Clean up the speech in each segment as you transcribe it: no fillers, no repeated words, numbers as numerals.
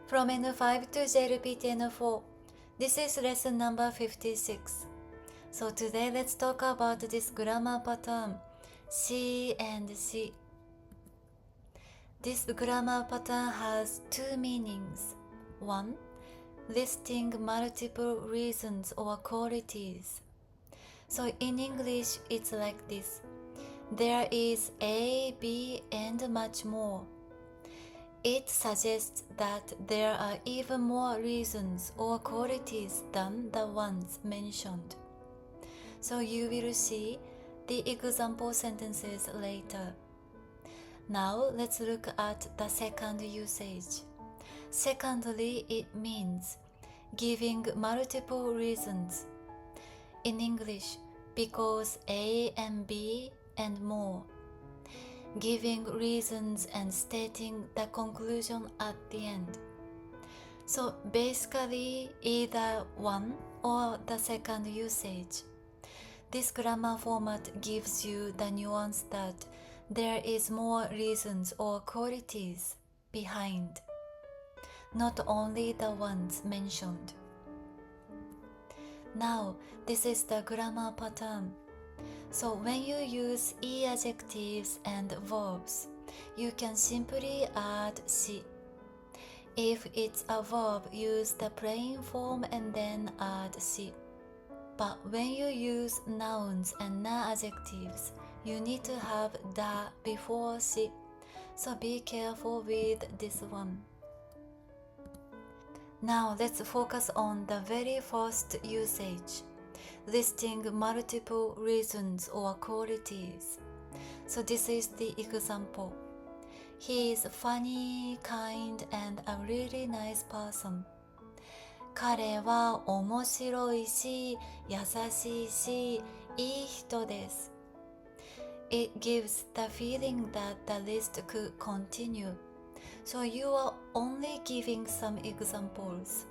From N5 to JLPT N4. This is lesson number 56. So today let's talk about this grammar pattern, she and she. This grammar pattern has two meanings. One, listing multiple reasons or qualities. So in English it's like this. There is A, B, and much more. It suggests that there are even more reasons or qualities than the ones mentioned. So you will see the example sentences later. Now let's look at the second usage. Secondly, it means giving multiple reasons. In English, because A and B and more. Giving reasons and stating the conclusion at the end. So basically either one or the second usage. This grammar format gives you the nuance that there is more reasons or qualities behind, not only the ones mentioned. Now, this is the grammar pattern. So when you use E adjectives and verbs, you can simply add she. If it's a verb, use the plain form and then add she. But when you use nouns and non-adjectives, you need to have da before she. So be careful with this one. Now let's focus on the very first usage. Listing multiple reasons or qualities. So this is the example. He is funny, kind, and a really nice person. 彼は面白いし、優しいし、いい人です。It gives the feeling that the list could continue. So you are only giving some examples,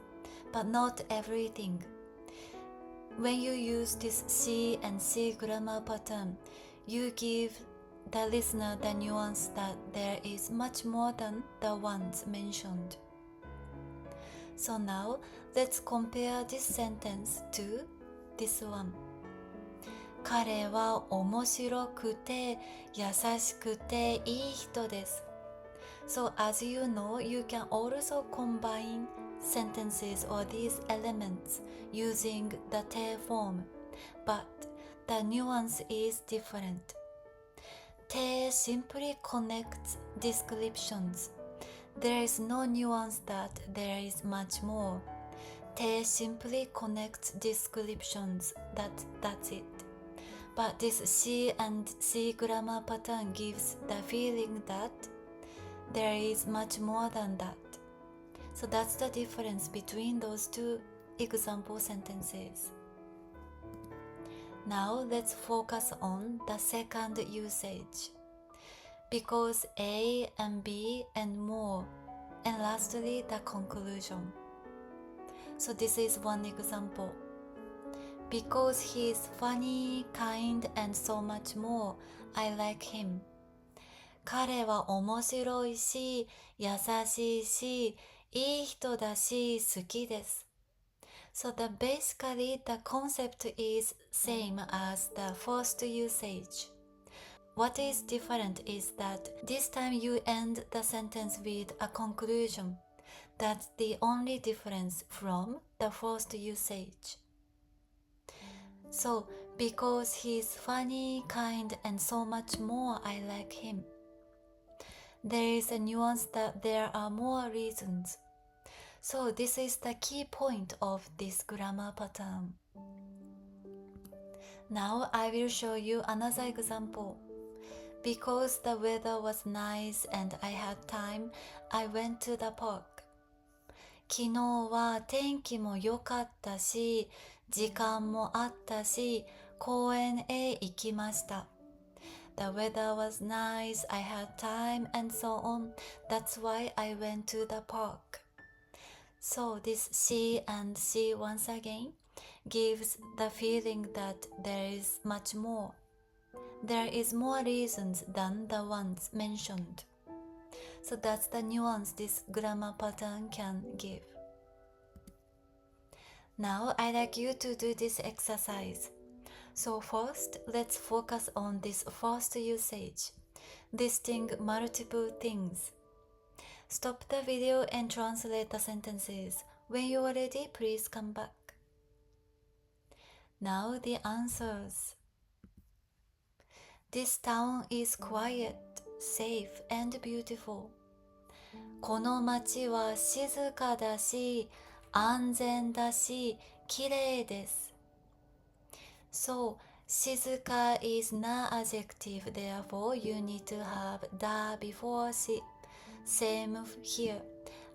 but not everything.When you use this she and she grammar pattern, you give the listener the nuance that there is much more than the ones mentioned. So now, let's compare this sentence to this one. 彼は面白くて、優しくていい人です。So as you know, you can also combine sentences or these elements using the te form, but the nuance is different. Te simply connects descriptions. There is no nuance that there is much more. Te simply connects descriptions. That's it. But this she and she grammar pattern gives the feeling that there is much more than that.So that's the difference between those two example sentences. Now let's focus on the second usage. Because A and B and more, and lastly the conclusion. So this is one example. Because he is funny, kind, and so much more, I like him. 彼は面白いし、優しいし、いい人だし、好きです。So basically the concept is same as the first usage. What is different is that this time you end the sentence with a conclusion. That's the only difference from the first usage. So because he's funny, kind, and so much more, I like him.There is a nuance that there are more reasons. So this is the key point of this grammar pattern. Now I will show you another example. Because the weather was nice and I had time, I went to the park. 昨日は天気も良かったし、時間もあったし、公園へ行きました。The weather was nice, I had time, and so on. That's why I went to the park. So this she and she once again gives the feeling that there is much more. There is more reasons than the ones mentioned. So that's the nuance this grammar pattern can give. Now I'd like you to do this exercise. So first, let's focus on this first usage, listing multiple things. Stop the video and translate the sentences. When you are ready, please come back. Now the answers. This town is quiet, safe, and beautiful. この町は静かだし、安全だし、綺麗です。So, 静か is not adjective, therefore you need to have da beforeし. Same here.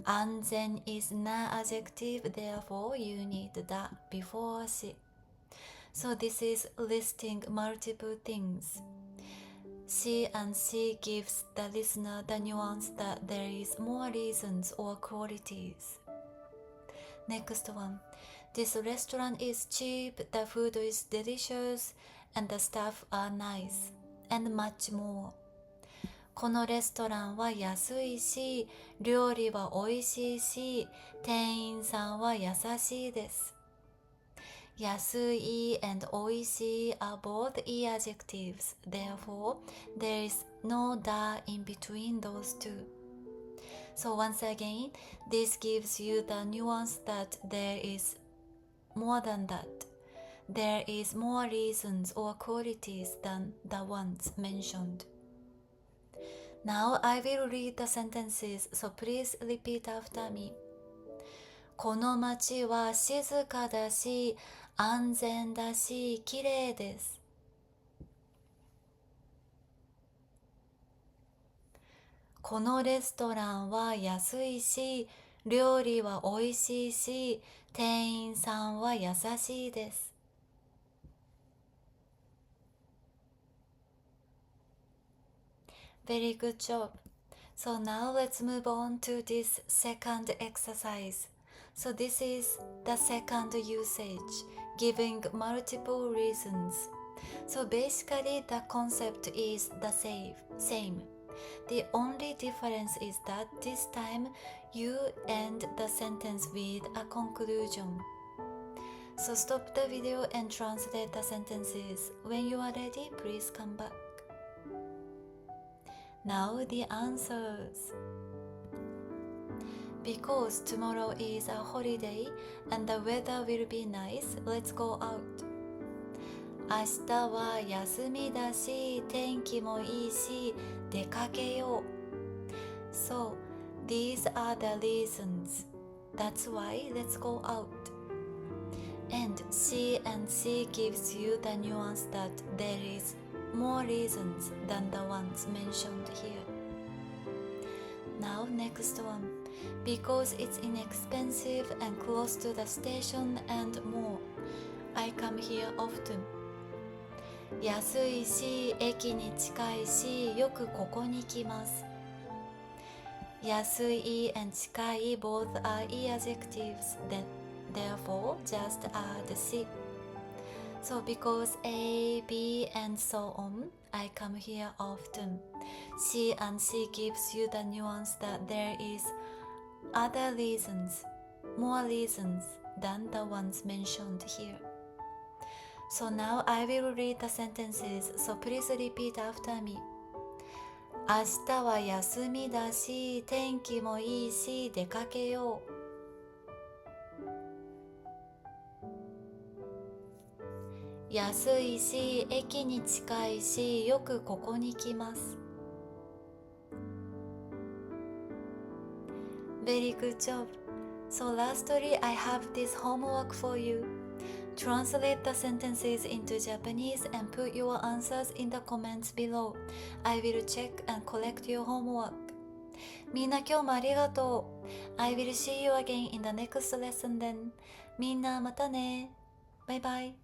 安全 is not adjective, therefore you need da beforeし. So this is listing multiple things. She and she gives the listener the nuance that there is more reasons or qualities. Next one. This restaurant is cheap, the food is delicious, and the staff are nice, and much more. このレストランは安いし、料理はおいしいし、店員さんは優しいです。安い and おいしい are both e adjectives, therefore there is no da in between those two. So once again, this gives you the nuance that there is more than that. There is more reasons or qualities than the ones mentioned. Now I will read the sentences, so please repeat after me. この町は静かだし、安全だし、綺麗です。このレストランは安いし、料理はおいしいし、店員さんは優しいです。Very good job. So now let's move on to this second exercise. So this is the second usage, giving multiple reasons. So basically the concept is the same. The only difference is that this time you end the sentence with a conclusion. So stop the video and translate the sentences. When you are ready, please come back. Now the answers. Because tomorrow is a holiday and the weather will be nice, let's go out. 明日は休みだし、天気もいいし、出かけよう。So, these are the reasons. That's why let's go out. And she gives you the nuance that there is more reasons than the ones mentioned here. Now next one. Because it's inexpensive and close to the station and more. I come here often. 安いし、駅に近いし、よくここに来ます。安い and 近い both are e adjectives. Therefore, just addし. So because A, B, and so on, I come here often. She gives you the nuance that there is other reasons, more reasons than the ones mentioned here. So now I will read the sentences, so please repeat after me. 明日は休みだし、天気もいいし、出かけよう。安いし、駅に近いし、よくここに来ます。Very good job. So lastly, I have this homework for you. Translate the sentences into Japanese and put your answers in the comments below. I will check and collect your homework. みんな今日もありがとう。I will see you again in the next lesson then. みんなまたね。バイバイ。